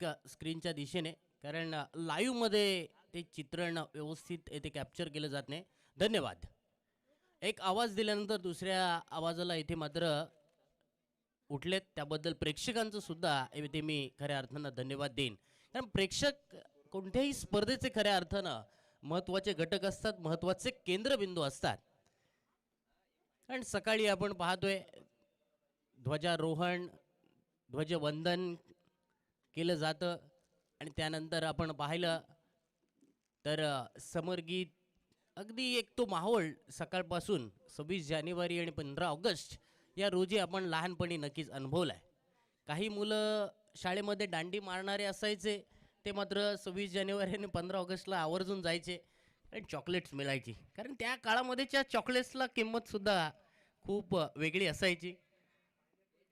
स्क्रीनच्या दिशेने, कारण लाईव्ह मध्ये ते चित्रण व्यवस्थित येथे कॅप्चर केलं जात नाही. धन्यवाद. एक आवाज दिल्यानंतर दुसऱ्या आवाजाला इथे मात्र उठलेत, त्याबद्दल प्रेक्षकांचं सुद्धा इथे मी खऱ्या अर्थानं धन्यवाद देईन. कारण प्रेक्षक कोणत्याही स्पर्धेचे खऱ्या अर्थानं महत्त्वाचे घटक असतात, महत्त्वाचे केंद्रबिंदू असतात. आणि सकाळी आपण पाहतोय ध्वजारोहण, ध्वजवंदन केलं जातं आणि त्यानंतर आपण पाहिलं तर समरगीत, अगदी एक तो माहोल सकाळपासून 26 जानेवारी आणि 15 ऑगस्ट या रोजी आपण लहानपणी नक्कीच अनुभवला आहे. काही मुलं शाळेमध्ये दांडी मारणारे असायचे, ते मात्र 26 जानेवारी आणि 15 ऑगस्टला आवर्जून जायचे आणि चॉकलेट्स मिळायची, कारण त्या काळामध्येच्या चॉकलेट्सला किंमतसुद्धा खूप वेगळी असायची.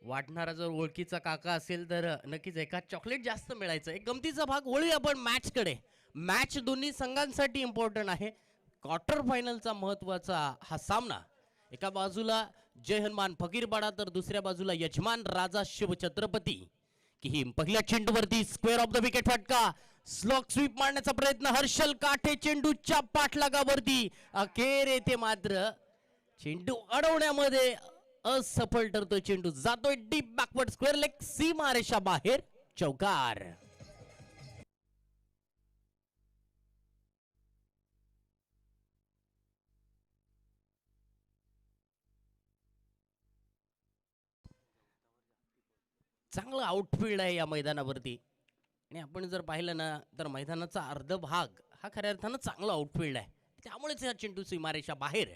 वाटणारा जर ओळखीचा काका असेल तर नक्कीच एका चॉकलेट जास्त मिळायचं. एक गमतीचा भाग. वळूया आपण मॅचकडे. मॅच दोन्ही संघांसाठी इम्पॉर्टंट आहे. क्वार्टर फायनलचा महत्त्वाचा हा सामना. एका बाजूला जय हनुमान फकीरपाडा तर दुसऱ्या बाजूला यजमान राजा शिवछत्रपती किहीम. पहिल्या चेंडूवरती स्क्वेअर ऑफ द विकेट फटका, स्लॉक स्वीप मारण्याचा प्रयत्न, हर्षल काठे चेंडूच्या पाठलागावरती. अखेर येथे मात्र चेंडू अडवण्यामध्ये असफल ठरतोय. चेंडू जातोय डीप बॅकवर्ड स्क्वेअर लेग, सीमारेषा बाहेर, चौकार. चांगलं आउटफील्ड आहे या मैदानावरती आणि आपण जर पाहिलं ना तर मैदानाचा अर्ध भाग हा खऱ्या अर्थानं चांगला आउटफील्ड आहे, त्यामुळेच हा चेंडू सीमारेषा बाहेर.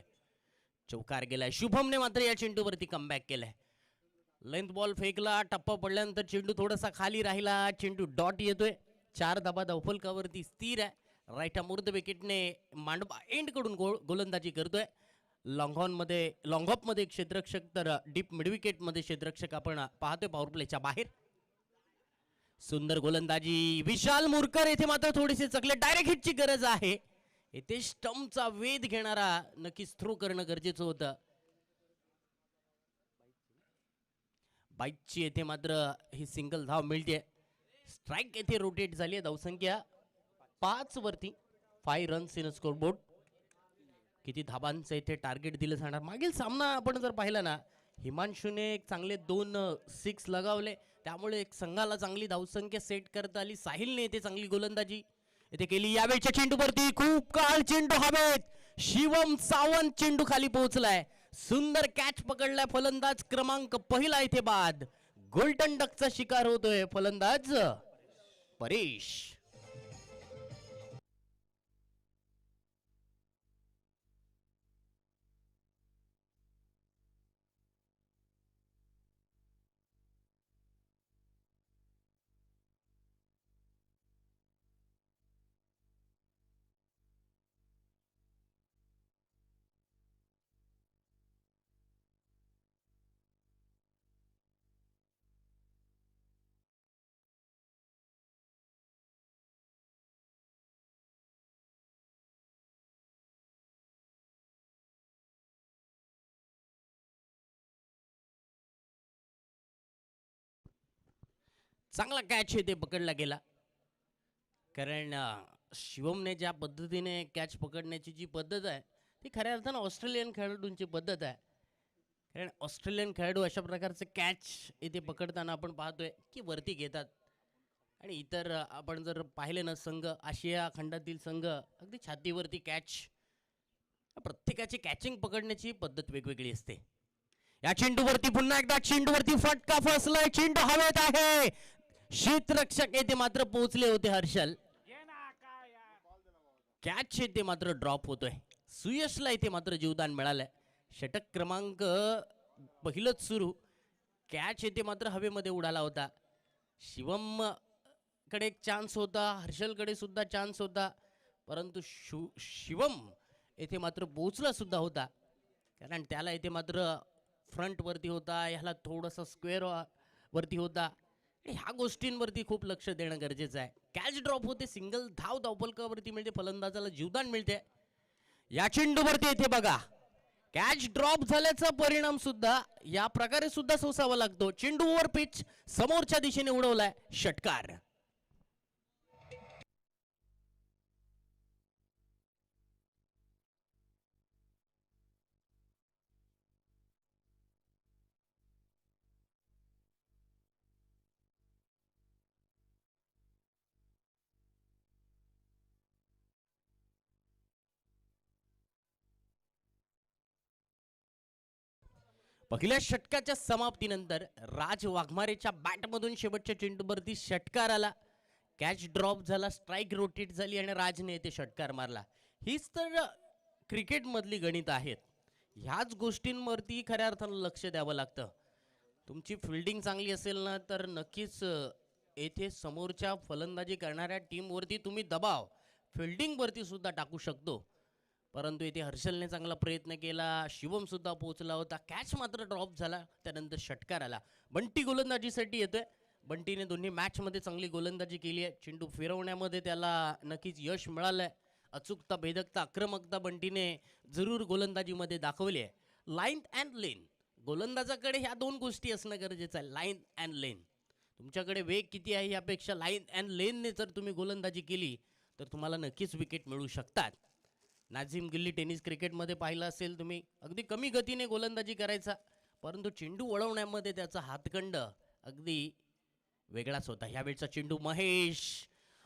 चौकार गेलाय. शुभमने मात्र या चेंडूवरती कमबॅक केलाय. लेंथ बॉल फेकला, टप्पा पडल्यानंतर चेंडू थोडासा खाली राहिला, चेंडू डॉट येतोय. 4 धाबा धावफलकावरती स्थिर आहे. राईट अमूर्त विकेटने मांडवा एंड कडून गोलंदाजी करतोय. लॉंगऑफ मध्ये क्षेत्ररक्षक तर डीप मिडविकेट मध्ये क्षेत्ररक्षक आपण पाहतोय पॉवर प्लेच्या बाहेर. सुंदर गोलंदाजी विशाल मुरकर. येथे मात्र थोडीशी चकले. डायरेक्ट हिटची गरज आहे. येथे स्टंपचा वेध घेणारा नक्कीच थ्रो करणं गरजेचं होतं. बाईकची येथे मात्र ही सिंगल धाव मिळते. स्ट्राइक येथे रोटेट झाली आहे. धावसंख्या 5 वरती. 5 रन्स इन स्कोरबोर्ड. किती धाबांचं इथे टार्गेट दिलं जाणार. मागील सामना आपण जर पाहिला ना, हिमांशूने एक चांगले 2 6 लगावले, त्यामुळे एक संघाला चांगली धावसंख्या सेट करता आली. साहिलने इथे चांगली गोलंदाजी इथे केली. यावेळच्या चेंडूवरती खूप काळ चेंडू हवेत. शिवम सावंत चेंडू खाली पोहोचलाय. सुंदर कॅच पकडलाय. फलंदाज क्रमांक पहिला इथे बाद. गोल्डन डकचा शिकार होतोय फलंदाज परेश. चांगला कॅच इथे पकडला गेला, कारण शिवमने ज्या पद्धतीने कॅच पकडण्याची जी पद्धत आहे ती खऱ्या अर्थानं ऑस्ट्रेलियन खेळाडूंची पद्धत आहे. कारण ऑस्ट्रेलियन खेळाडू अशा प्रकारचे कॅच इथे पकडताना आपण पाहतोय की वरती घेतात. आणि इतर आपण जर पाहिले ना संघ, आशिया खंडातील संघ अगदी छातीवरती कॅच. प्रत्येकाची कॅचिंग पकडण्याची पद्धत वेगवेगळी असते. या चेंडूवरती पुन्हा एकदा चेंडूवरती फटका फसलाय. चेंडू हवेत आहे. क्षेत्ररक्षक येथे मात्र पोहोचले होते हर्षल. कॅच येथे मात्र ड्रॉप होतोय. सुयशला इथे मात्र जीवदान मिळालंय. षटक क्रमांक पहिलंच सुरू. कॅच येथे मात्र हवेमध्ये उडाला होता. शिवम कडे एक चान्स होता, हर्षलकडे सुद्धा चान्स होता, परंतु शिवम येथे मात्र पोहोचला सुद्धा होता, कारण त्याला येथे मात्र फ्रंट वरती होता, ह्याला थोडासा स्क्वेअर वरती होता. ह्या गोष्टींवरती खूप लक्ष देणं गरजेचं आहे. कॅच ड्रॉप होते, सिंगल धाव धावफलकावरती मिळते, फलंदाजाला जीवदान मिळते. या चेंडूवरती येथे बघा कॅच ड्रॉप झाल्याचा परिणाम सुद्धा या प्रकारे सुद्धा सोसावा लागतो. चेंडू ओव्हर पिच समोरच्या दिशेने उडवलाय, षटकार. पहिल्या षटकाच्या समाप्तीनंतर राज वाघमारेच्या बॅटमधून शेवटच्या चेंडूवरती षटकार आला. कॅच ड्रॉप झाला, स्ट्राईक रोटेट झाली आणि राजने ते षटकार मारला. हीच तर क्रिकेटमधली गणित आहेत. ह्याच गोष्टींवरती खऱ्या अर्थानं लक्ष द्यावं लागतं. तुमची फिल्डिंग चांगली असेल ना तर नक्कीच येथे समोरच्या फलंदाजी करणाऱ्या टीमवरती तुम्ही दबाव फिल्डिंगवरती सुद्धा टाकू शकतो. परंतु इथे हर्षलने चांगला प्रयत्न केला, शिवम सुद्धा पोहोचला होता, कॅच मात्र ड्रॉप झाला, त्यानंतर षटकार आला. बंटी गोलंदाजीसाठी येतोय. बंटीने दोन्ही मॅचमध्ये चांगली गोलंदाजी केली आहे. चेंडू फिरवण्यामध्ये त्याला नक्कीच यश मिळालंय. अचूकता, भेदकता, आक्रमकता बंटीने जरूर गोलंदाजीमध्ये दाखवली आहे. लाईन अँड लेन, गोलंदाजाकडे ह्या दोन गोष्टी असणं गरजेचं आहे. लाईन अँड लेन, तुमच्याकडे वेग किती आहे यापेक्षा लाईन अँड लेनने जर तुम्ही गोलंदाजी केली तर तुम्हाला नक्कीच विकेट मिळू शकतात. नाझीम गिल्ली टेनिस क्रिकेटमध्ये पाहिलं असेल तुम्ही, अगदी कमी गतीने गोलंदाजी करायचा, परंतु चेंडू वळवण्यामध्ये त्याचा हातखंड अगदी वेगळाच होता. ह्यावेळचा चेंडू महेश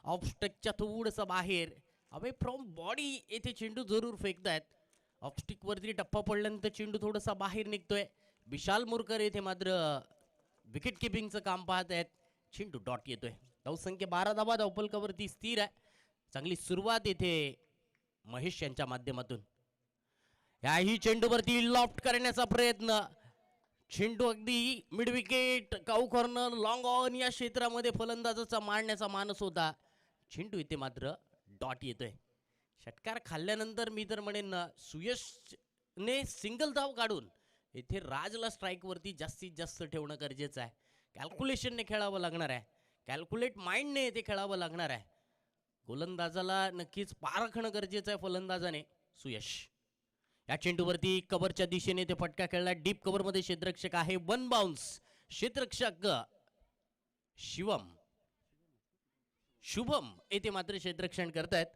ऑफस्टिकच्या थोडंसं बाहेर, अवे फ्रॉम बॉडी येथे चेंडू जरूर फेकतायत. ऑफस्टिकवरती टप्पा पडल्यानंतर चेंडू थोडासा बाहेर निघतोय. विशाल मोरकर येथे मात्र विकेट किपिंगचं काम पाहत आहेत. चेंडू डॉट येतोय. धावसंख्या 12 धावा धावफलकावरती स्थिर आहे. चांगली सुरुवात येथे महेश यांच्या माध्यमातून. याही चेंडूवरती लॉफ्ट करण्याचा प्रयत्न, चेंडू अगदी mid wicket, cow corner, long on या क्षेत्रामध्ये फलंदाजाचा मारण्याचा मानस होता. चेंडू इथे मात्र डॉट येतोय. षटकार खाल्ल्यानंतर मी तर म्हणेन ना, सुयशने सिंगल धाव काढून इथे राजला स्ट्राईकवरती जास्तीत जास्त ठेवणं गरजेचं आहे. कॅल्क्युलेशनने खेळावं लागणार आहे. कॅल्क्युलेट माइंडने इथे खेळावं लागणार आहे. गोलंदाजाला नक्कीच पारखणं गरजेचं आहे फलंदाजाने. सुयश या चेंडूवरती कव्हरच्या दिशेने ते फटका खेळला. डीप कव्हरमध्ये क्षेत्ररक्षक आहे. One bounce. क्षेत्ररक्षक शुभम येथे मात्र क्षेत्ररक्षण करतायत.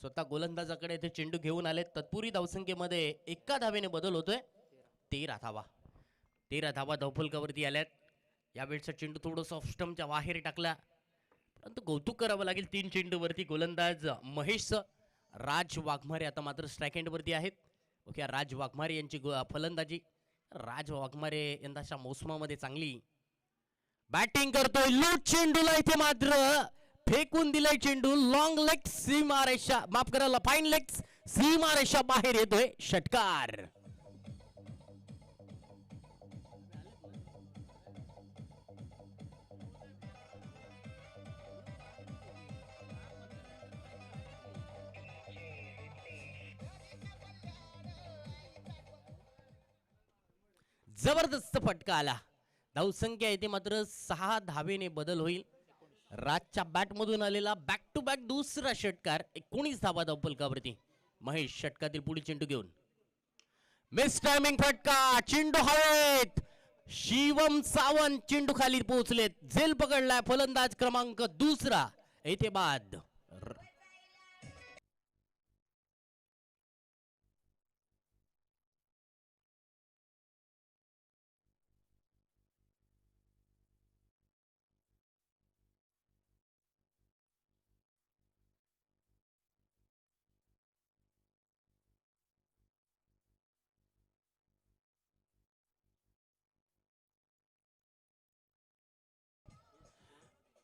स्वतः गोलंदाजाकडे ते चेंडू घेऊन आले. तत्पूर्वी धावसंख्येमध्ये एका धावेने बदल होतोय. 13 धावा. 13 धावा धावफलकावरती आल्यात. यावेळेचा चेंडू थोडंसं ऑफ स्टंपच्या बाहेर टाकला, परंतु कौतुक करावं लागेल 3 चेंडूवरती गोलंदाज महेश. राज वाघमारे आता मात्र स्ट्राईक एंडवरती आहेत. ओके, राज वाघमारे यांची फलंदाजी. राज वाघमारे यंदाच्या मोसमामध्ये चांगली बॅटिंग करतोय. लूट चेंडूला इथे मात्र फेकून दिलाय चेंडू. लॉंग लेग सीमारेषा, माफ करा, फाईन लेग सीमारेषा बाहेर येतोय. षटकार. जबरदस्त फटका आला. धावसंख्या येथे मात्र 6 धावेने बदल होईल. राजच्या बॅटमधून आलेला बॅक टू बॅक दुसरा षटकार. 19 धावा धावफलकावरती. महेश षटकातील पुढील चेंडू घेऊन, मिस टायमिंग फटका, चेंडू हवेत. शिवम सावंत चेंडू खाली पोहोचलेत. झेल पकडलाय फलंदाज क्रमांक दुसरा येथे बाद.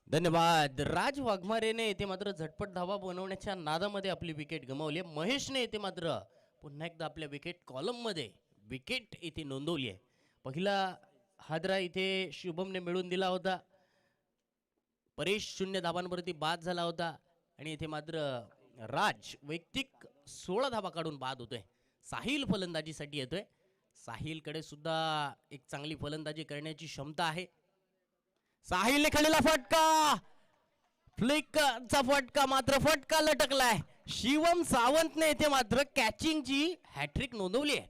धन्यवाद. राज वाघमारेने येथे मात्र झटपट धावा बनवण्याच्या नादामध्ये आपली विकेट गमावली. महेशने येथे मात्र पुन्हा एकदा आपल्या विकेट कॉलम मध्ये विकेट इथे नोंदवली आहे. पहिला हादरा इथे शुभमने मिळून दिला होता. परेश 0 धावांवरती बाद झाला होता आणि इथे मात्र राज वैयक्तिक 16 धावा काढून बाद होतोय. साहिल फलंदाजीसाठी येतोय. साहिलकडे सुद्धा एक चांगली फलंदाजी करण्याची क्षमता आहे. साहिलने खेळलेला फटका, फ्लिकचा फटका, मात्र फटका लटकलाय. शिवम सावंतने येथे मात्र कॅचिंगची हॅट्रिक नोंदवली आहे.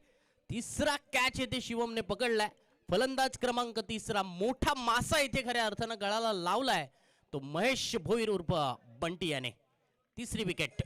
तिसरा कॅच येथे शिवमने पकडलाय. फलंदाज क्रमांक तिसरा, मोठा मासा इथे खऱ्या अर्थानं गळाला लावलाय तो महेश भोईर उर्फ बंटी याने. तिसरी विकेट.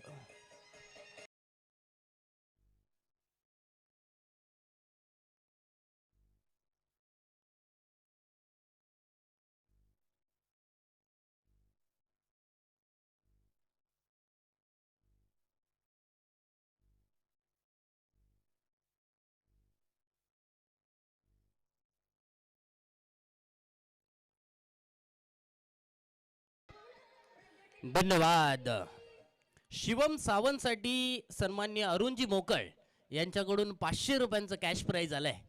धन्यवाद. शिवम सावंतसाठी सन्मान्य अरुणजी मोकळ यांच्याकडून 500 रुपयांचं कॅश प्राइज आलंय.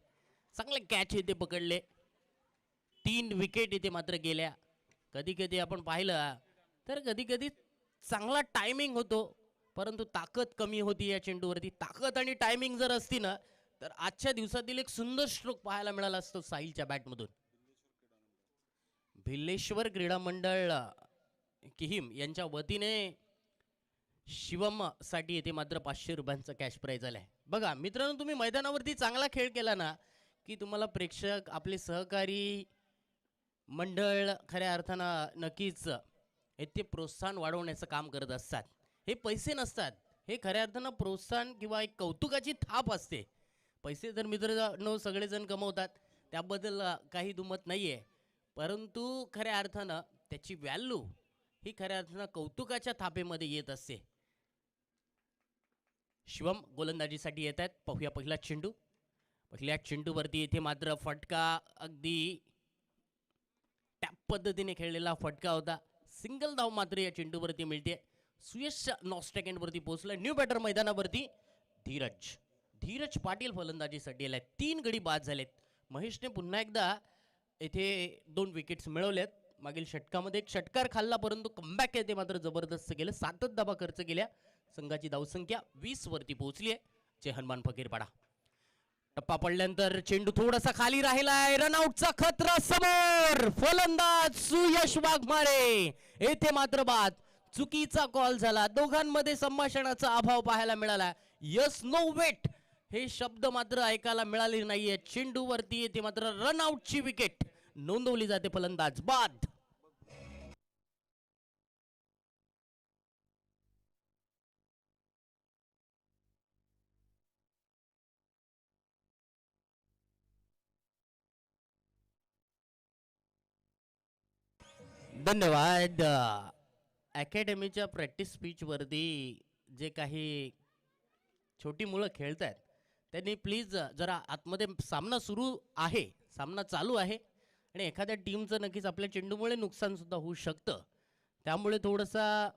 चांगले कॅच इथे पकडले. 3 विकेट इथे मात्र गेल्या. कधी कधी आपण पाहिलं तर कधी कधी चांगला टायमिंग होतो, परंतु ताकद कमी होती या चेंडूवरती. ताकद आणि टायमिंग जर असती ना तर आजच्या दिवसातील एक सुंदर स्ट्रोक पाहायला मिळाला असतो साहिलच्या बॅटमधून. भिल्लेश्वर क्रीडा मंडळ किहिम यांच्या वतीने शिवम साठी येथे मात्र 500 रुपयांचा कॅश प्राइज आलाय. बघा मित्रांनो, तुम्ही मैदानावरती चांगला खेळ केला ना की तुम्हाला प्रेक्षक, आपले सहकारी मंडळ खऱ्या अर्थानं नक्कीच येथे प्रोत्साहन वाढवण्याचं काम करत असतात. हे पैसे नसतात, हे खऱ्या अर्थानं प्रोत्साहन किंवा एक कौतुकाची थाप असते. पैसे तर मित्र सगळेजण कमवतात, त्याबद्दल काही दुमत नाहीये, परंतु खऱ्या अर्थानं त्याची व्हॅल्यू ही खऱ्या अर्थानं कौतुकाच्या थापेमध्ये येत असते. शिवम गोलंदाजीसाठी येत आहेत. पाहूया पहिला चेंडू. पहिल्या चेंडूवरती इथे मात्र फटका, अगदी टॅप पद्धतीने खेळलेला फटका होता. सिंगल धाव मात्र या चेंडूवरती मिळते. सुयश नॉस्टॅकेंड वरती पोहोचला. न्यू बॅटर मैदानावरती धीरज पाटील फलंदाजीसाठी आलाय. 3 गडी बाद झालेत. महेशने पुन्हा एकदा येथे 2 विकेट्स मिळवल्यात. मागील षटकामध्ये एक षटकार खाल्ला, परंतु कमबॅक येते मात्र जबरदस्त केलं. 7 धावा खर्च केल्या. संघाची धावसंख्या 20 वरती पोहोचली आहे. जय हनुमान फकीरपाडा. टप्पा पडल्यानंतर चेंडू थोडासा खाली राहिलाय. रनआउटचा खतरा समोर. फलंदाज सुयश वाघमारे येथे मात्र बाद. चुकीचा कॉल झाला. दोघांमध्ये संभाषणाचा अभाव पाहायला मिळाला. यस नो वेट हे शब्द मात्र ऐकायला मिळाले नाहीये. चेंडूवरती येथे मात्र रनआउटची विकेट नोंदवली जाते. फलंदाज बाद. धन्यवाद. अकॅडमीच्या प्रॅक्टिस पिच वरती जे काही छोटी मुलं खेळत आहेत त्यांनी प्लीज जरा आतमध्ये, सामना सुरू आहे, सामना चालू आहे आणि एखाद्या टीमचं नक्कीच आपल्या चेंडूमुळे नुकसान सुद्धा होऊ शकतं. त्यामुळे थोडंसा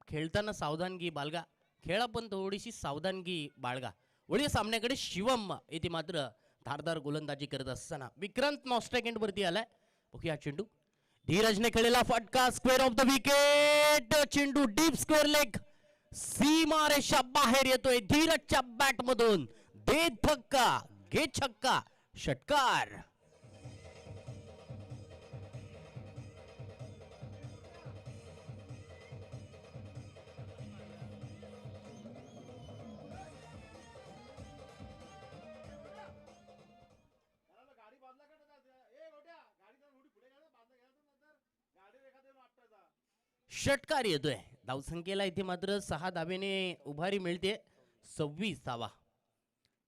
खेळताना सावधानगी बाळगा. खेळा पण थोडीशी सावधानगी बाळगा. वळीया सामन्याकडे. शिवम येथे मात्र धारदार गोलंदाजी करत असताना विक्रांत नॉस्टॅकेंड वरती आलाय. बघूया चेंडू. धीरजने खेळलेला फटका स्क्वेअर ऑफ द विकेट. चेंडू डीप स्क्वेअर लेग सीमा रेषा बाहेर येतोय. धीरजच्या बॅट मधून दे धक्का, घे छक्का, षटकार. षटकार येतोय. धावसंख्येला इथे मात्र 6 धावेने उभारी मिळते. 26 धावा.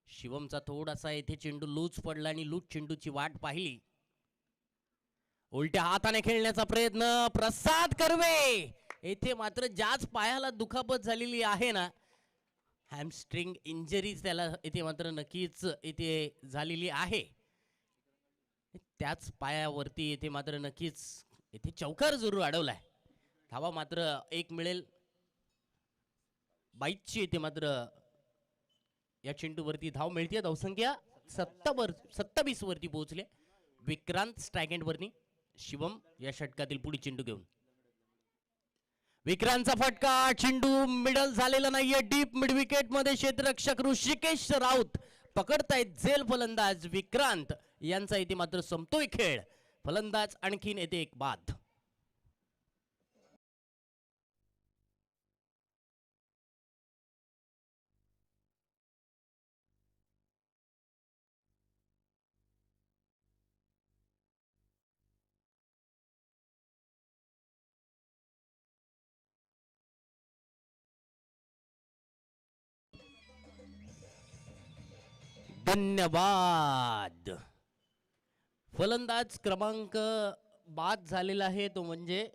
शिवमचा थोडासा येथे चेंडू लूज पडला आणि लूज चेंडूची वाट पाहिली. उलट्या हाताने खेळण्याचा प्रयत्न. प्रसाद कर्वे येथे मात्र ज्याच पायाला दुखापत झालेली आहे ना, हॅमस्ट्रिंग इंजरीज त्याला इथे मात्र नक्कीच इथे झालेली आहे, त्याच पायावरती इथे मात्र नक्कीच इथे चौकार जरूर अडवलाय. धावा मात्र 1 मिळेल. 22ची इथे मात्र या चेंडूवरती धाव मिळते. धावसंख्या 27 वरती पोहोचले. विक्रांत स्ट्राइक एंड वरनी. शिवम या षटकातील पुढे चेंडू घेऊन. विक्रांतचा फटका. चेंडू मिडल झालेला नाहीये. डीप मिड विकेट मध्ये क्षेत्ररक्षक ऋषिकेश राऊत पकडतायत. झेल फलंदाज विक्रांत यांचा इथे मात्र संपतोय खेळ. फलंदाज आणखीन येते एक बाद. धन्यवाद. फलंदाज क्रमांक बाद झालेला आहे तो म्हणजे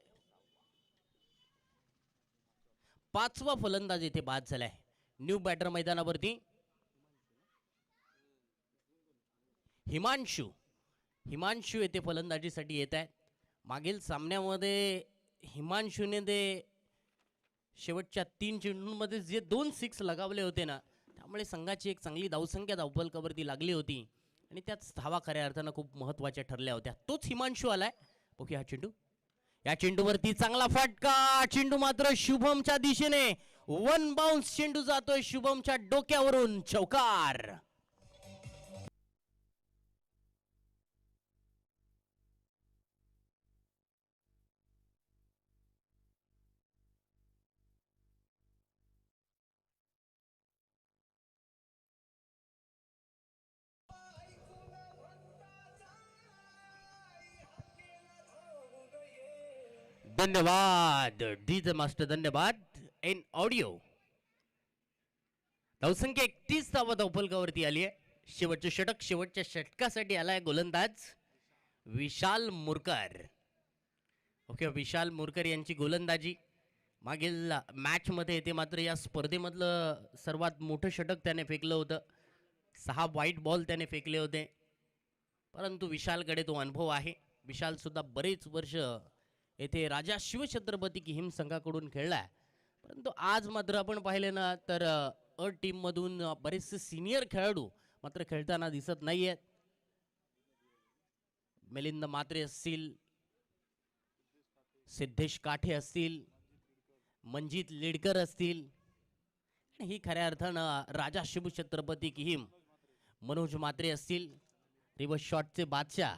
5वा फलंदाज इथे बाद झालाय. न्यू बॅटर मैदानावरती हिमांशू येथे फलंदाजीसाठी येत आहे. मागील सामन्यामध्ये हिमांशूने ते शेवटच्या 3 चेंडूंमध्ये जे 2 सिक्स लगावले होते ना, त्यामुळे संघाची एक चांगली धावसंख्या धावफलकावरती लागली होती आणि त्याच धावा खऱ्या अर्थानं खूप महत्त्वाच्या ठरल्या होत्या. तोच हिमांशू आलाय. बघूया हा चेंडू. या चेंडूवरती चांगला फटका. चेंडू मात्र शुभमच्या दिशेने. वन बाउन्स चेंडू जातोय शुभमच्या डोक्यावरून. चौकार. धन्यवाद डीजे मास्टर. धन्यवाद. इन ऑडिओ धावसंख्या 31 धावा धावफलकावरती आली आहे. शेवटचे षटक. शेवटच्या षटकासाठी आलाय गोलंदाज विशाल मुरकर. ओके, विशाल मुरकर यांची गोलंदाजी. मागील मॅच मध्ये ते मात्र या स्पर्धेमधलं सर्वात मोठं षटक त्याने फेकलं होतं. 6 व्हाईट बॉल त्याने फेकले होते. परंतु विशालकडे तो अनुभव आहे. विशाल सुद्धा बरेच वर्ष येथे राजा शिवछत्रपती किहिम संघाकडून खेळलाय. परंतु आज मात्र आपण पाहिले ना तर टीम मधून बरेचसे सिनियर खेळाडू मात्र खेळताना दिसत नाहीयेत. मिलिंद म्हात्रे असतील, सिद्धेश काठे असतील, मंजित लिडकर असतील, ही खऱ्या अर्थानं राजा शिवछत्रपती किहिम मनोज म्हात्रे असतील, रिव्हर्स शॉटचे बादशाह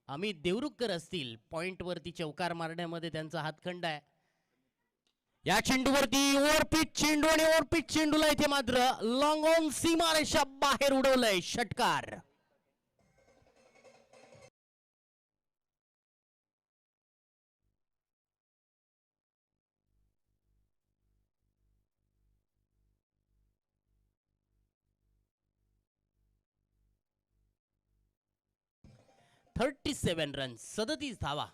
अमित देवरुखकर असतील. पॉइंट वरती चौकार मारण्यामध्ये त्यांचा हातखंड आहे. या चेंडूवरती ओव्हरपिच चेंडू आणि ओव्हरपिच चेंडूला इथे मात्र लॉंग ऑन सीमारेषा बाहेर उडवलंय. षटकार. रन 37 धावा.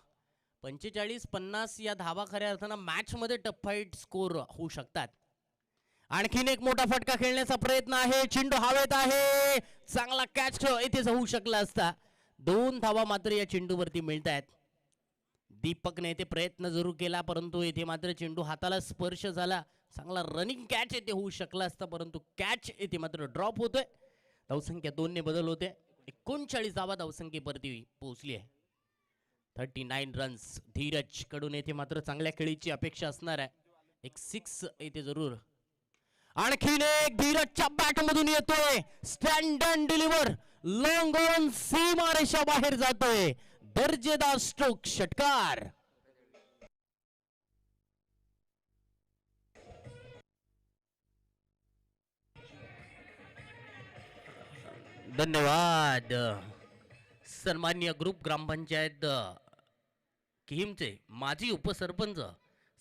45-50 या धावा खऱ्या अर्थानं मॅच मध्ये टफ फाईट स्कोर होऊ शकतात. आणखीन एक मोठा फटका खेळण्याचा प्रयत्न आहे. चेंडू हवेत आहे. चांगला कॅच इथे होऊ शकला असता. 2 धावा मात्र या चेंडूवरती मिळत आहेत. दीपकने इथे प्रयत्न जरूर केला परंतु इथे मात्र चेंडू हाताला स्पर्श झाला. चांगला रनिंग कॅच इथे होऊ शकला असता परंतु कॅच इथे मात्र ड्रॉप होतोय. धावसंख्या 2 ने बदल होते. 39 धावा धावसंख्येवरती पोहोचली आहे. 39 रन्स. धीरज कडून येथे मात्र चांगल्या खेळीची अपेक्षा असणार आहे. एक 6 येथे जरूर. आणखीन एक धीरजच्या बॅट मधून येतोय. Stand and deliver. Long on सीमारेषा बाहेर जातोय. दर्जेदार स्ट्रोक. षटकार. धन्यवाद. सन्मान्य ग्रुप ग्रामपंचायत किहिमचे माजी उपसरपंच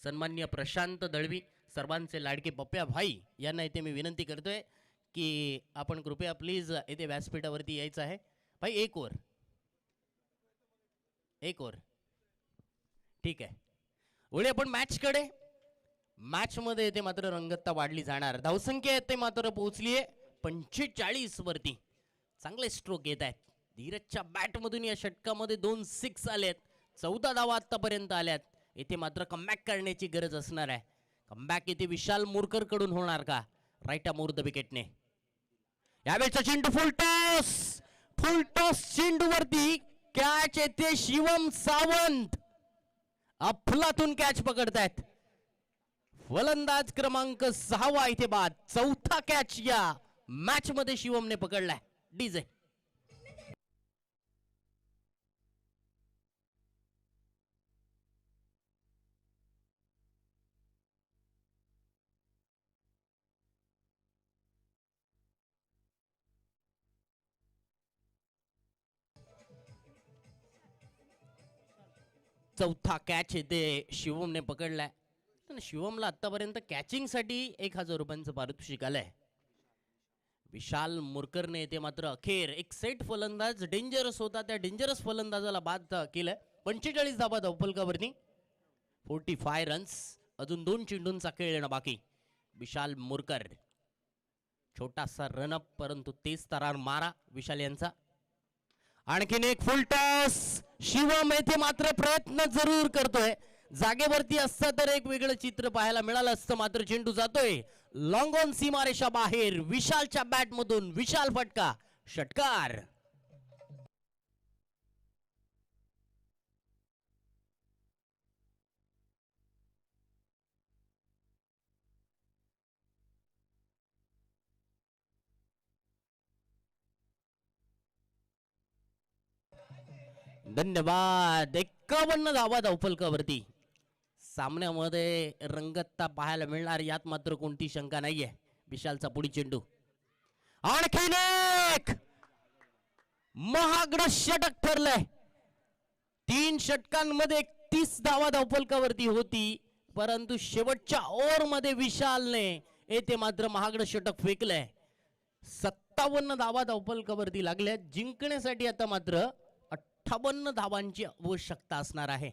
सन्मान्य प्रशांत दळवी, सर्वांचे लाडके पप्प्या भाई यांना इथे मी विनंती करतोय की आपण कृपया प्लीज इथे व्यासपीठावरती यायचं आहे. भाई एक ओव्हर ठीक आहे. वळी आपण मॅचकडे. मॅच मध्ये इथे मात्र रंगतता वाढली जाणार. धावसंख्या येथे मात्र पोहोचली आहे 45 वरती. चांगले स्ट्रोक येत आहेत. धीरजच्या बॅट मधून या षटकामध्ये 2 सिक्स आलेत. 14 धावा आतापर्यंत आल्यात. इथे मात्र कमबॅक करण्याची गरज असणार आहे. कमबॅक इथे विशाल मुरकर कडून होणार का? Right अमोर the विकेटने. यावेळेचा चेंडू फुल टॉस चेंडूवरती कॅच येते. शिवम सावंत अफलातून कॅच पकडतायत. फलंदाज क्रमांक 6 इथे बाद. 4था कॅच या मॅच मध्ये शिवमने पकडलाय. डीजे. चौथा कॅच येते शिवमने पकडलाय. शिवमला आतापर्यंत कॅचिंग साठी 1000 रुपयांचं पारितोषिक आलंय. विशाल मुरकरने येते मात्र अखेर एक सेट फलंदाज डेंजरस होता त्या डेंजरस फलंदाजाला बाद केलंय. 45 धावा धावफलकावरती. 45 रन्स. अजून 2 चेंडूंचा खेळ येणं बाकी. विशाल मुरकर छोटासा रनअप परंतु तेज तरार मारा विशाल यांचा. आणखीन एक फुल टॉस. शिवम येथे मात्र प्रयत्न जरूर करतोय. जागेवरती असता तर एक वेगळं चित्र पाहायला मिळालं असतं, मात्र चेंडू जातोय लॉंग ऑन सीमारेषा बाहेर. विशालच्या बॅट मधून विशाल फटका, षटकार. धन्यवाद. 51 धावा धावफलकावरती. सामन्यामध्ये रंगतता पाहायला मिळणार यात मात्र कोणती शंका नाहीये. विशालचा पुढी चेंडू, आणखीन एक महागड षटक ठरलंय. 3 षटकांमध्ये 31 धावा धावफलकावरती होती, परंतु शेवटच्या ओव्हर मध्ये विशालने येथे मात्र महागड षटक फेकलंय. 57 धावा धावफलकावरती लागल्या. जिंकण्यासाठी आता मात्र 58 धावांची आवश्यकता असणार आहे.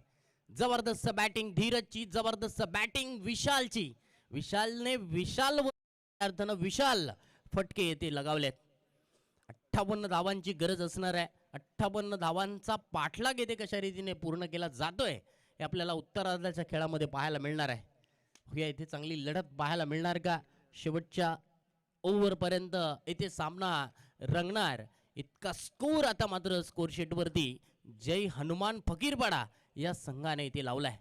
जबरदस्त बॅटिंग धीरजची, जबरदस्त बॅटिंग विशालची. विशालने अर्थानं विशाल फटके येथे लगावलेत. 58 धावांची गरज असणार आहे. 58 धावांचा पाठलाग येथे कशा रीतीने पूर्ण केला जातोय हे आपल्याला उत्तरार्धाच्या खेळामध्ये पाहायला मिळणार आहे. या इथे चांगली लढत पाहायला मिळणार का? शेवटच्या ओव्हर पर्यंत इथे सामना रंगणार इतका स्कोर आता मात्र स्कोर शीट वरती जय हनुमान फकीरपाडा या संघाने इथे लावलाय.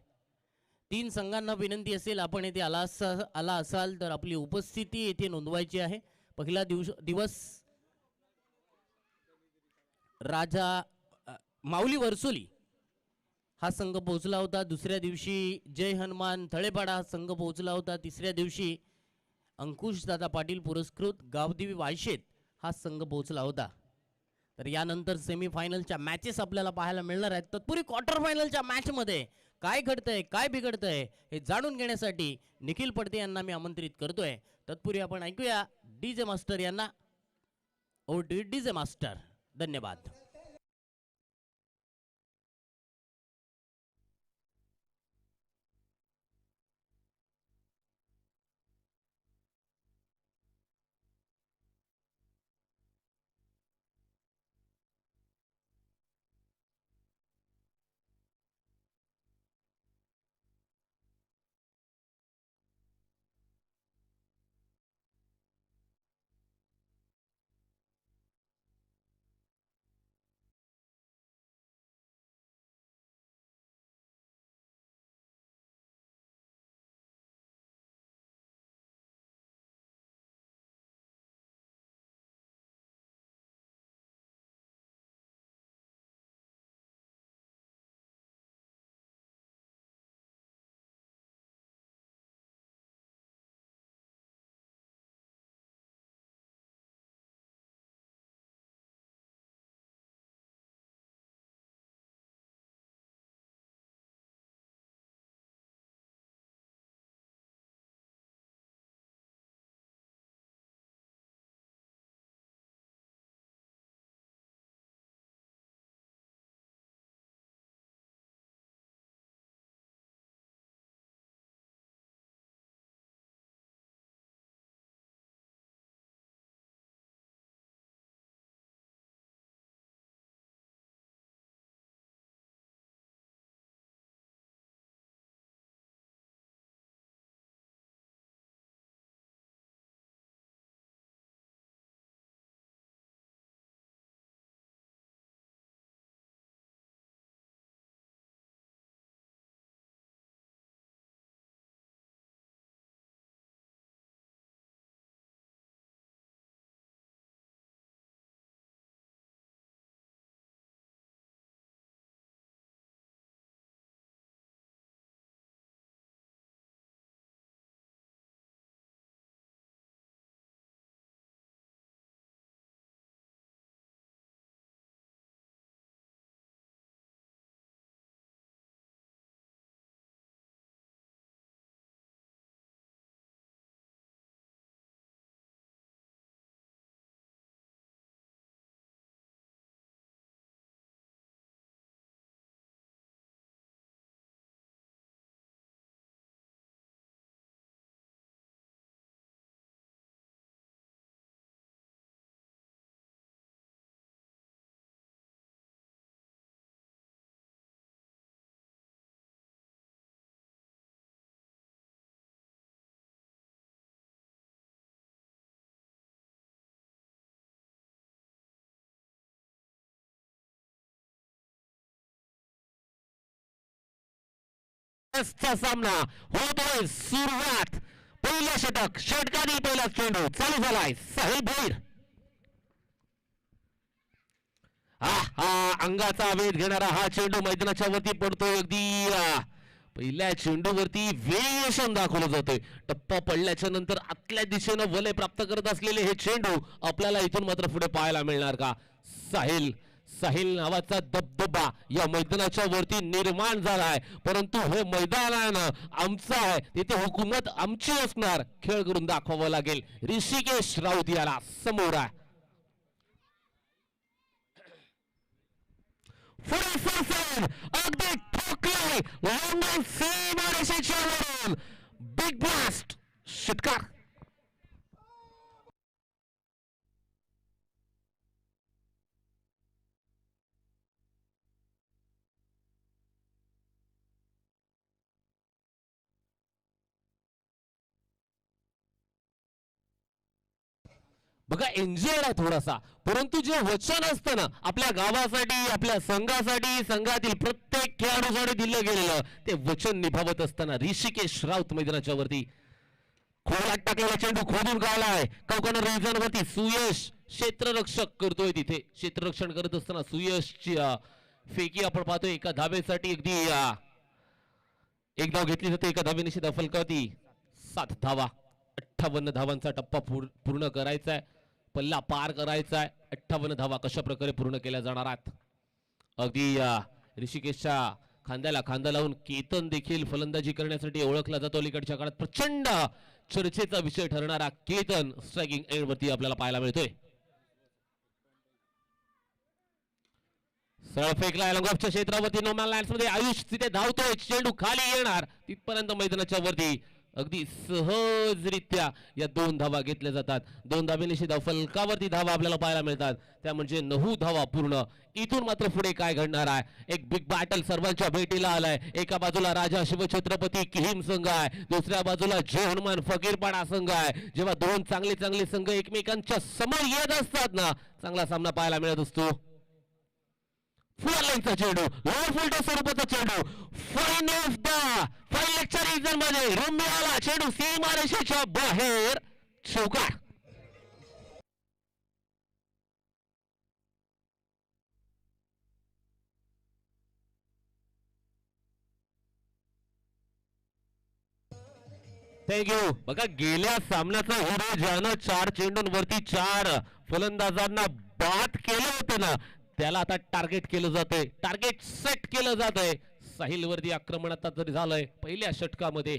3 संघांना विनंती असेल, आपण येथे आला असाल तर आपली उपस्थिती येथे नोंदवायची आहे. पहिला दिवस राजा माऊली वर्सोली हा संघ पोहोचला होता. दुसऱ्या दिवशी जय हनुमान तळेपाडा हा संघ पोहोचला होता. तिसऱ्या दिवशी अंकुश दादा पाटील पुरस्कृत गावदेवी वायशेत हा संघ पोहोचला होता. तर यानंतर सेमीफायनलच्या मॅचेस आपल्याला पाहायला मिळणार आहेत. तत्पूर्वी क्वार्टर फायनलच्या मॅच मध्ये काय घडतंय, काय बिघडतंय हे जाणून घेण्यासाठी निखिल पडते यांना मी आमंत्रित करतोय. तत्पूर्वी आपण ऐकूया डीजे मास्टर यांना. ओ डीजे मास्टर. धन्यवाद. सामना होतोय सुरुवात. पहिलं षटकाने पहिला चेंडू चालू झालाय. साहिल भोईर अंगाचा वेध घेणारा हा चेंडू मैदानाच्या वरती पडतोय. अगदी पहिल्या चेंडूवरती व्हेरिएशन दाखवलं जातोय. टप्पा पडल्याच्या नंतर आतल्या दिशेनं वलय प्राप्त करत असलेले हे चेंडू आपल्याला इथून मात्र पुढे पाहायला मिळणार का? साहिल नावाचा दबदबा या मैदानाच्या वरती निर्माण झालाय. परंतु हे मैदान आहे ना आमचं आहे, तिथे हुकूमत आमची असणार. खेळ करून दाखवावं लागेल. ऋषिकेश राऊत याला समोर आहे. अगदी ठोकले लंडन सीमारेषेच्या वरून बिग ब्लास्ट षटकार. बघा एन्जॉय आहे थोडासा, परंतु जे वचन असतं ना आपल्या गावासाठी, आपल्या संघासाठी, संघातील प्रत्येक खेळाडूसाठी दिलं गेलेलं ते वचन निभावत असताना ऋषिकेश राऊत मैदानाच्या वरती खोलात टाकलेला चेंडू खोदून गावलाय. कौकाना रिजन वरती सुयश क्षेत्ररक्षक करतोय. तिथे क्षेत्ररक्षण करत असताना सुयशची फेकी आपण पाहतोय. एका धावेसाठी अगदी एक धाव घेतली जाते. एका धावेनिशी फलकावती 7 धावा. 58 धावांचा टप्पा पूर्ण करायचा आहे. पल्ला पार करायचा आहे. 58 धावा कशा प्रकारे पूर्ण केल्या जाणार आहेत? अगदी ऋषिकेशच्या खांद्याला खांदा लावून केतन देखील फलंदाजी करण्यासाठी ओळखला जातो. अलीकडच्या काळात प्रचंड चर्चेचा विषय ठरणारा केतन स्ट्रायकिंग एंड वरती आपल्याला पाहायला मिळतोय. सरळ फेकला लॉंगऑफच्या क्षेत्रावरती नो मॅन लँड्स मध्ये आयुष तिथे धावतोय. चेंडू खाली येणार तिथपर्यंत मैदानाच्या वरती अगदी सहजरित्या या 2 धावा घेतल्या जातात. 2 धावेनिशी फलकावरती धावा आपल्याला पाहायला मिळतात. त्या म्हणजे 9 धावा पूर्ण. इथून मात्र पुढे काय घडणार आहे? एक बिग बॅटल सर्वांच्या भेटीला आलाय. एका बाजूला राजा शिवछत्रपती किहीम संघ आहे, दुसऱ्या बाजूला जय हनुमान फकीरपाडा संघ आहे. जेव्हा 2 चांगले संघ एकमेकांच्या समोर येत असतात ना चांगला सामना पाहायला मिळत असतो. फुलचा चेंडू लोअर फुलटो स्वरूपाचा चेंडू फाईन ऑफ द फाईनच्या रिजन मध्ये रम्याला चेंडू सीमारेषेच्या बाहेर चौकार. थँक्यू. बघा गेल्या सामन्याचा हिरो ज्यानं 4 चेंडूंवरती 4 फलंदाजांना बाद केलं होतं ना त्याला आता टार्गेट केलं जातंय, टार्गेट सेट केलं जातंय. साहिल वरती आक्रमण आता तरी झालंय पहिल्या षटकामध्ये.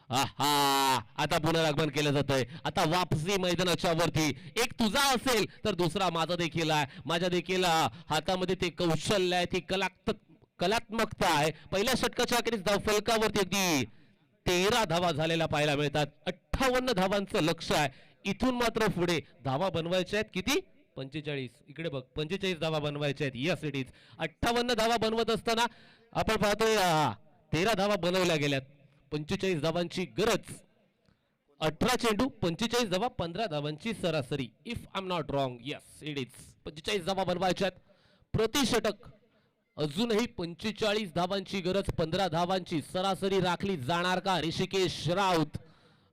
आता पुनरागमन केलं जातंय. आता वापसी मैदानाच्या वरती. एक तुझा असेल तर दुसरा माझा देखील आहे. माझ्या देखील हातामध्ये ते कौशल्य आहे, ती कलात्मकता आहे. पहिल्या षटकाच्या अखेरीस फलकावरती अगदी 13 धावा झालेल्या पाहायला मिळतात. 58 धावांचं लक्ष आहे. इथून मात्र पुढे धावा बनवायच्या आहेत किती? 45. इकडे बघ 45 धावा बनवायच्या आहेत. Yes it is. 58 धावा बनवत असताना आपण पाहतोय 13 धावा बनवल्या गेल्यात. 45 धावांची गरज. 18 चेंडू 45 धावा 15 धावांची सरासरी. If I am not wrong yes it is. 45 धावा बनवायच्या आहेत प्रति षटक. अजूनही 45 धावांची गरज. 15 धावांची सरासरी राखली जाणार का? Rishikesh Raut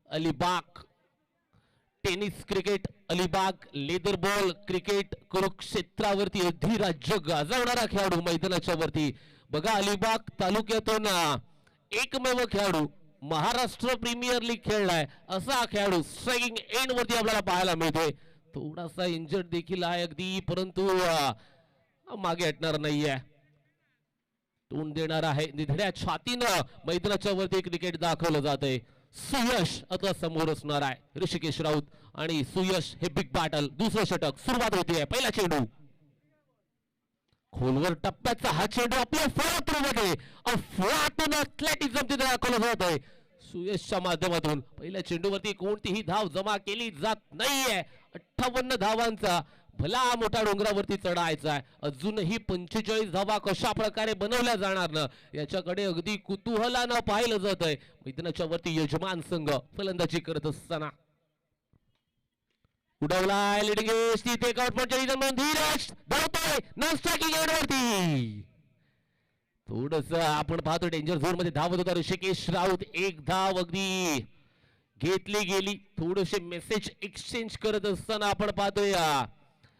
Alibag tennis cricket Alibag leather ball cricket कुरुक्षेत्रावरती अधिराज्य गाजवणारा खेळाडू मैदानाच्या वरती. बघा अलिबाग तालुक्यातून एकमेव खेळाडू महाराष्ट्र प्रीमियर लीग खेळलाय असा खेळाडू स्ट्रायकिंग एंड वरती आपल्याला पाहायला मिळतोय. थोडासा इंजर्ड देखील आहे अगदी, परंतु मागे हटणार नाहीये. तोंड देणार आहे. निधड्या छातीनं मैदानाच्या वरती क्रिकेट दाखवलं जातंय. सुयश आता समोर असणार आहे. ऋषिकेश राऊत आणि सुयश हे बिग बॅटल. दुसरं षटक सुरुवात होतीये. पहिला चेंडू खोलवर टप्प्याचा हा चेंडू आपल्या फळातून अफलातून ॲथलेटिझम तिथे दाखवलं जात आहे. सुयशच्या माध्यमातून पहिल्या चेंडूवरती कोणतीही धाव जमा केली जात नाहीये. 58 धावांचा भला मोठा डोंगरावरती चढायचा आहे. अजूनही 45 धावा कशा प्रकारे बनवल्या जाणार ना याच्याकडे अगदी कुतूहलानं पाहिलं जात आहे. मैदानाच्या वरती यजमान संघ फलंदाजी करत असताना उडवलाय लिडिंग एज तिथे धीरज धावतोय नॉन स्ट्रायकिंग एंड वरती. थोडस आपण पाहतो डेंजर झोन मध्ये धावत होता ऋषिकेश राऊत. एक धाव अगदी घेतली गेली. थोडेसे मेसेज एक्सचेंज करत असताना आपण पाहतोय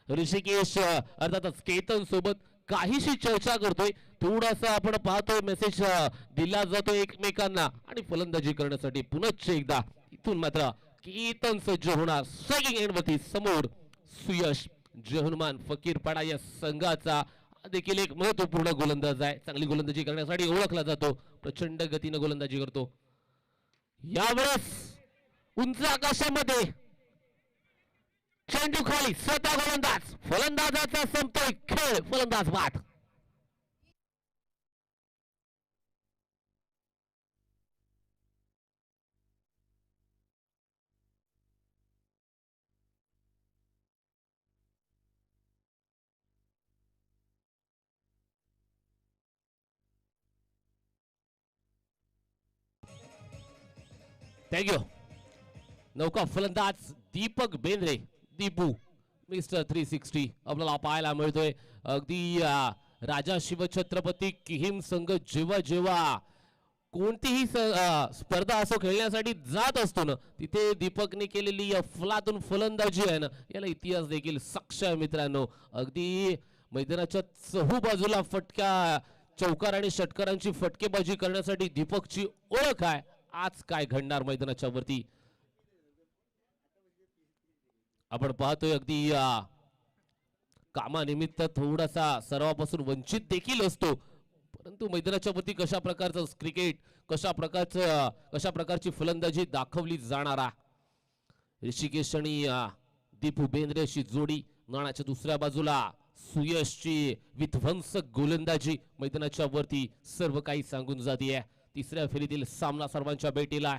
ऋषिकेश अर्थातच केतन सोबत काहीशी चर्चा करतोय. थोडासा आपण पाहतोय मेसेज दिला जातोय एकमेकांना आणि फलंदाजी करण्यासाठी पुनश्च एकदा इथून मात्र केतन सज्ज होणार. स्ट्रायकिंग एंड वरती समोर सुयश जहनुमान फकीरपाडा या संघाचा देखील एक महत्वपूर्ण गोलंदाज आहे. चांगली गोलंदाजी करण्यासाठी ओळखला जातो. प्रचंड गतीने गोलंदाजी करतो. यावेळेस उंच आकाशामध्ये चेंडू खाली स्वतः गोलंदाज. फलंदाजाचा संपतोय खेळ. फलंदाज बाद. थँक्यू. नौका फलंदाज दीपक बेंद्रे. दीपू मिस्टर 360 आपल्याला पाहायला मिळतोय. अगदी राजा शिवछत्रपती किहिम संघ जेव्हा जेव्हा कोणतीही स्पर्धा असो खेळण्यासाठी जात असतो ना, तिथे दीपकने केलेली अफलातून फलंदाजी आहे ना, याला इतिहास देखील साक्ष आहे मित्रांनो. अगदी मैदानाच्या चहू बाजूला फटका चौकार आणि षटकारांची फटकेबाजी करण्यासाठी दीपकची ओळख आहे. आज काय घडणार मैदानाच्या वरती आपण पाहतोय. अगदी कामानिमित्त थोडासा सरावापासून वंचित देखील असतो, परंतु मैदानाच्या वरती कशा प्रकारचं क्रिकेट, कशा प्रकारची फलंदाजी दाखवली जाणारा ऋषिकेश आणि दीपू बेंद्रेची जोडी. नाण्याच्या दुसऱ्या बाजूला सुयशची विध्वंसक गोलंदाजी मैदानाच्या वरती सर्व काही सांगून जाते. तिसऱ्या फेरीतील सामना सर्वांच्या भेटीला.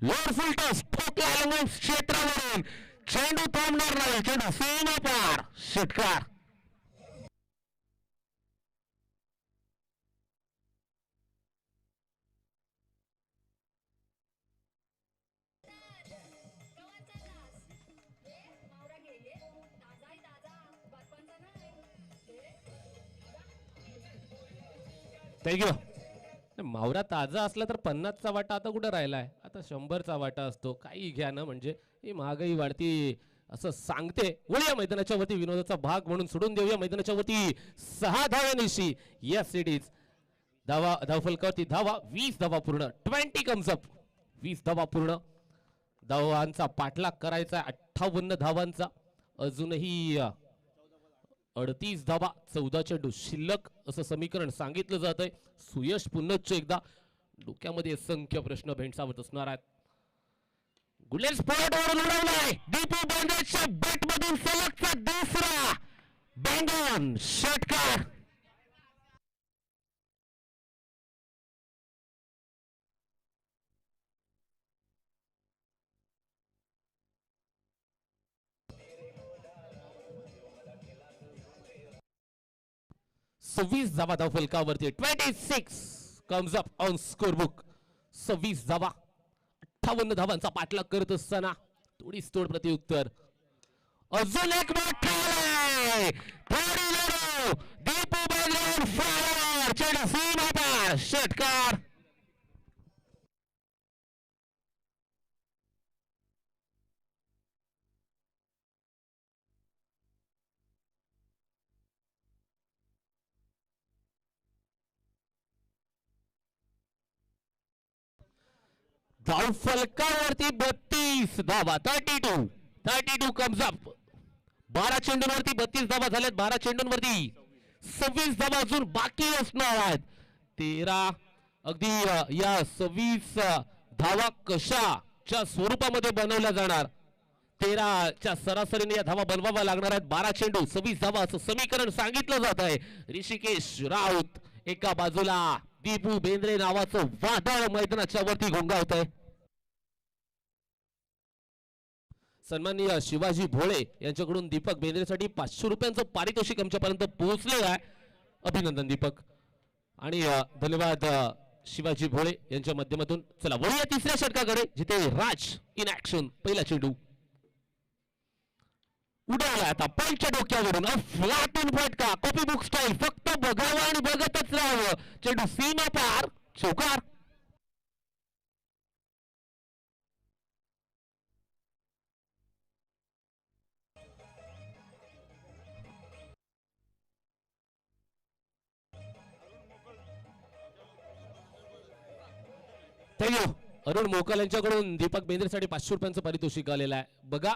लोअर फुल टॉस ठोकला क्षेत्रावरून. चेंडू थांबणार नाही. चेंडू सीमा पार. षटकार. थँक्यू. मावरा ताजा असला तर 50चा वाटा आता कुठे राहिलाय. आता 100चा वाटा असतो. काही घ्या ना, म्हणजे ही महागाई वाढती असं सांगते. वळूया मैदानाच्या वरती. विनोदाचा भाग म्हणून सोडून देऊया. मैदानाच्या वरती 6 धावांनिशी येस इट इज. धावफलकावरती धावा 20 धावा पूर्ण. 20 कम्स अप. 20 धावा पूर्ण. धावांचा पाठलाग करायचा 58 धावांचा. अजूनही 38 धावा 14 चेंडू शिल्लक असं समीकरण सांगितलं जात आहे. सुयश पुन्हा एकदा डोक्यामध्ये असंख्य प्रश्न भेडसावत असणार आहेत. गुलेल स्पॉटवर उडवलाय. दीपू बेंद्रेच्या बॅट मधून सलगचा दुसरा बँगन षटकार. सव्वीस धावा धावफलकावरती. 26 comes up on score book. 26 धावा 58 धावांचा पाठलाग करत असताना थोडीच तोड प्रत्युत्तर. अजून एक मोठा दीपू बेंद्रे फॉरवर्ड. चेंडू सीमा पार. षटकार. धावफलकावरती 32 धावा. 32 कम्स अप. 12 चेंडूंवरती 32 धावा झाल्यात. 12 चेंडूंवरती 26 धावा अजून बाकी असणार आहेत. 13 अगदी या 26 धावा कशाच्या स्वरूपामध्ये बनवल्या जाणार. 13च्या सरासरीने या धावा बनवाव्या लागणार आहेत. 12 चेंडू 26 धावा असं समीकरण सांगितलं जात आहे. ऋषिकेश राऊत एका बाजूला, दीपू बेंद्रे नावाचं वादळ मैदानाच्या वरती घोंगावत आहे. सन्माननीय शिवाजी भोळे यांच्याकडून दीपक बेंद्रेसाठी 500 रुपयांचं पारितोषिक आमच्यापर्यंत पोहोचले आहे. अभिनंदन दीपक आणि धन्यवाद शिवाजी भोळे यांच्या माध्यमातून. चला वळूया तिसऱ्या षटकाकडे, जिथे राज इन ऍक्शन. पहिला चेंडू उडवला आता पंच डोक्यावरून फ्लॅटून फटका कॉपी बुक स्टाईल फक्त बघावं आणि बघतच राहावं चेंडू सीमा पार चौकार. थँक्यू. अरुण मोकल यांच्याकडून दीपक बेंद्रेसाठी 500 रुपयांचं पारितोषिक आलेलं आहे बघा.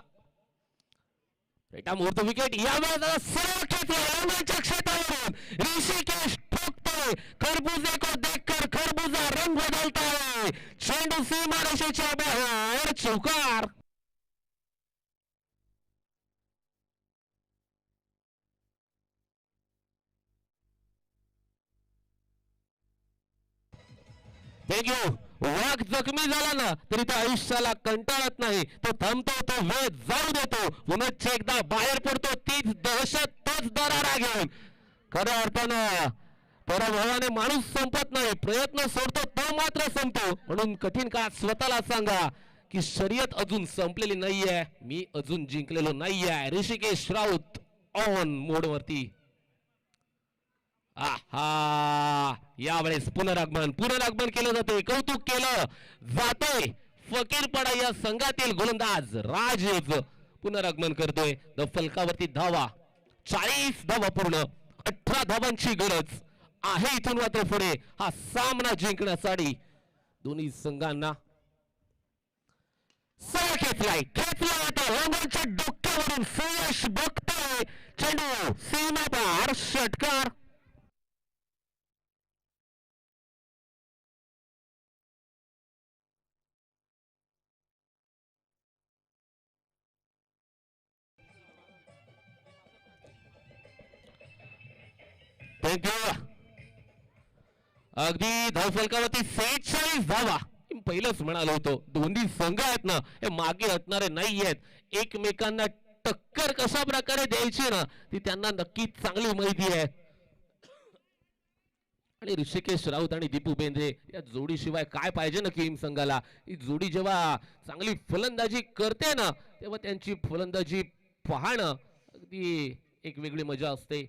रेटा मुहूर्त विकेट यावेळेस सरळ खेचला क्षेत्रावरून ऋषिकेश ठोकतोय खरबुजे को देखकर खरबुजा रंग बदलता है चेंडू सीमा रेषेच्या बाहेर चौकार. थँक्यू. वाघ जखमी झाला ना तरी तो आयुष्याला कंटाळत नाही तो थांबतो तो वेळ जाऊ देतो पुन्हा एकदा बाहेर पडतो तीच दहशत तोच दरारा घेऊन खऱ्या अर्थानं पराभवाने माणूस संपत नाही प्रयत्न सोडतो तो मात्र संपतो म्हणून कठीण काळात स्वतःला सांगा की शर्यत अजून संपलेली नाहीये मी अजून जिंकलेलो नाहीये. ऋषिकेश राऊत ऑन मोड वरती. आहा यावेळेस पुनरागमन केलं जाते कौतुक केलं जाते फकीरपडा या संघातील गोलंदाज राज पुनरागमन करतोय. द फलकावरती धावा 40 धावा पूर्ण 18 धावांची गरज आहे इथून मात्र पुढे हा सामना जिंकण्यासाठी दोन्ही संघांना. खेचलाय आता लोकांच्या डोक्यावरून सुयश बघतोय चेंडू सीमा पार षटकार. थँक्यू. अगदी धावफलकावरती 46 धावा पहिलंच म्हणालो होतो दोन्ही संघ आहेत ना हे मागे हटणारे नाही आहेत एकमेकांना टक्कर कशा प्रकारे द्यायची ना ती त्यांना नक्कीच चांगली माहिती आहे. आणि ऋषिकेश राऊत आणि दीपू बेंद्रे या जोडीशिवाय काय पाहिजे ना किम संघाला. ही जोडी जेव्हा चांगली फलंदाजी करते ना तेव्हा त्यांची फलंदाजी पाहणं अगदी एक वेगळी मजा असते.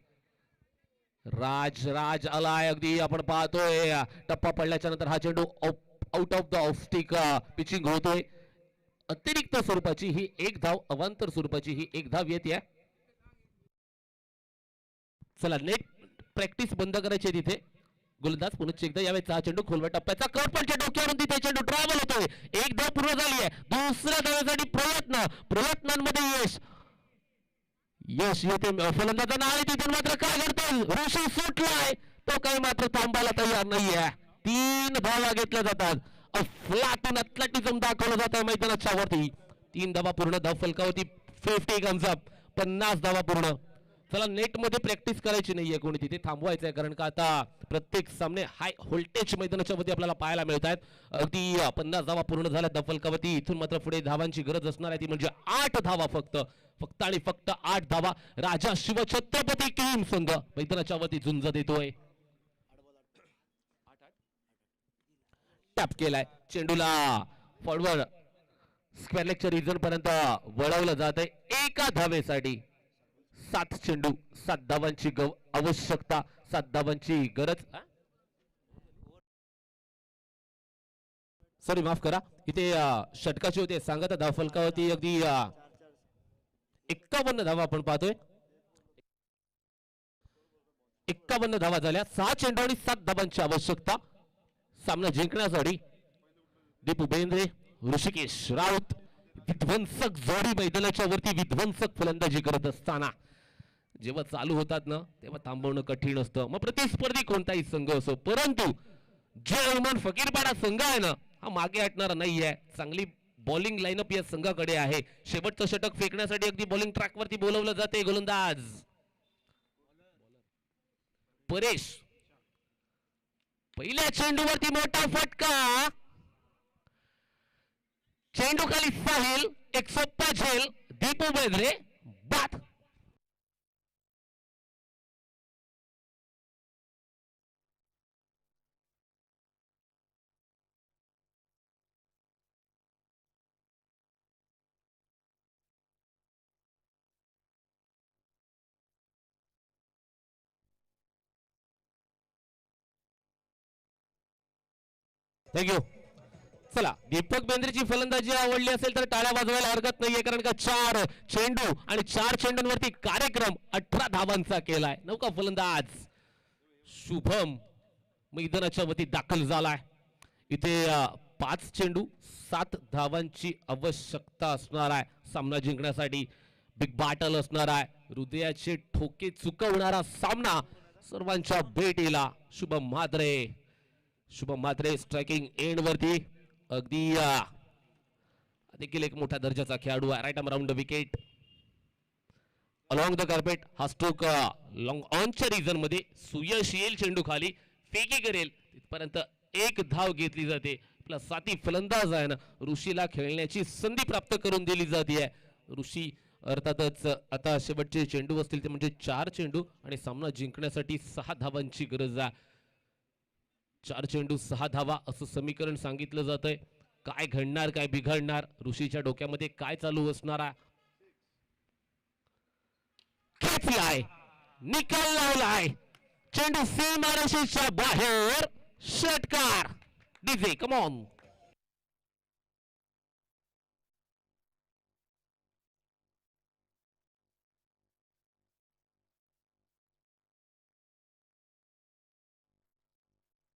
राज आलाय अगदी आपण पाहतोय टप्पा पडल्याच्या नंतर हा चेंडू आउट ऑफ द ऑफस्टिक पिचिंग होतोय. अतिरिक्त स्वरूपाची ही एक धाव अवांतर स्वरूपाची ही एक धाव येते. चला नेट प्रॅक्टिस बंद करायची तिथे गोलंदाज पुन्हा एकदा यावेळेस हा चेंडू खोलवर टप्प्याचा कर्पणच्या डोक्यावरून तिथे चेंडू ट्रॅव्हल होतोय एक धाव पूर्ण झाली आहे दुसऱ्या धावेसाठी प्रयत्नांमध्ये यश येते फलंदाजा नाव तिथून मात्र काय करतो ऋषी सुटलाय तो काही मात्र थांबायला तयार नाहीये. 3 धावा घेतल्या जातात फ्लॅटून अथलेटिझम दाखवलं जात आहे मैदानाच्या वरती 3 धावा पूर्ण धाव फलकावरती 50 कम्स अप 50 धावा पूर्ण. चला नेट मध्ये प्रॅक्टिस करायची नाहीये कोणी तिथे थांबवायचंय कारण का आता प्रत्येक सामने हाय व्होल्टेज मैदानाच्या मध्ये आपल्याला पाहायला मिळत आहेत. अगदी 50 धावा पूर्ण झाल्या धाव फलकावरती इथून मात्र पुढे धावांची गरज असणार आहे ती म्हणजे 8 धावा फक्त आणि फक्त 8 धावा. राजा शिवछत्रपती किम संघ मैदानाच्या वरती झुंज देतोय. टॅप केलाय चेंडूला फॉरवर्ड स्क्वेअर लेगच्या रिजन पर्यंत वळवलं जात आहे एका धावेसाठी 7 चेंडू 7 धावांची आवश्यकता 7 धावांची गरज. सॉरी माफ करा इथे षटकाचे होते सांगत धाव फलकावरती अगदी 51 धावा आपण पाहतोय 51 धावा झाल्या 6 चेंडू आणि 7 धावांची आवश्यकता सामना जिंकण्यासाठी. दीपू बेंद्रे ऋषिकेश राऊत विध्वंसक जोडी मैदानाच्या वरती विध्वंसक फलंदाजी करत असताना जेव्हा चालू होतात ना तेव्हा थांबवणं कठीण असतं मग प्रतिस्पर्धी कोणताही संघ असो परंतु जे अरमान फकीरपाडा संघ आहे ना हा मागे हटणारा नाहीये. चांगली बॉलिंग लाईनअप या संघाकडे आहे. शेवटचं षटक फेकण्यासाठी अगदी बॉलिंग ट्रॅक वरती बोलवलं जाते गोलंदाज परेश. पहिल्या चेंडूवरती मोठा फटका चेंडू खाली साहिल एक सोप्पा झेल दीपू बेंद्रे बाद. थँक्यू. चला, दीपक बेंद्रेची फलंदाजी आवडली असेल तर टाळ्या वाजवायला हरकत नाहीये, कारण का 4 चेंडू आणि 4 चेंडूंवरती कार्यक्रम 18 धावांचा केलाय. नौका फलंदाज शुभम मैदानाच्या वती दाखल झालाय. इथे 5 चेंडू 7 धावांची आवश्यकता असणार आहे सामना जिंकण्यासाठी. बिग बॅटल असणार आहे, हृदयाचे ठोके चुकवणारा सामना सर्वांच्या भेटीला. शुभम म्हात्रे स्ट्रायकिंग एंड वरती अगदी देखील एक मोठ्या दर्जाचा खेळाडू आहे. Right arm round the wicket along the carpet. हा स्ट्रोक लॉंग ऑनच्या रिझन मध्ये सुयश येईल चेंडू खाली, फेकी करेल तिथपर्यंत एक धाव घेतली जाते. आपला साथी फलंदाज आहे ना, ऋषीला खेळण्याची संधी प्राप्त करून दिली जाते. ऋषी अर्थातच आता शेवटचे चेंडू असतील ते म्हणजे 4 चेंडू आणि सामना जिंकण्यासाठी 6 धावांची गरज आहे. 4 चेंडू 6 धावा असं समीकरण सांगितलं जातंय. काय घडणार, काय बिघडणार, ऋषीच्या डोक्यामध्ये काय चालू असणार आहे. खेचलाय, निकाल लावलाय, चेंडू सीमारेषेच्या बाहेर. षटकार. DJ come on.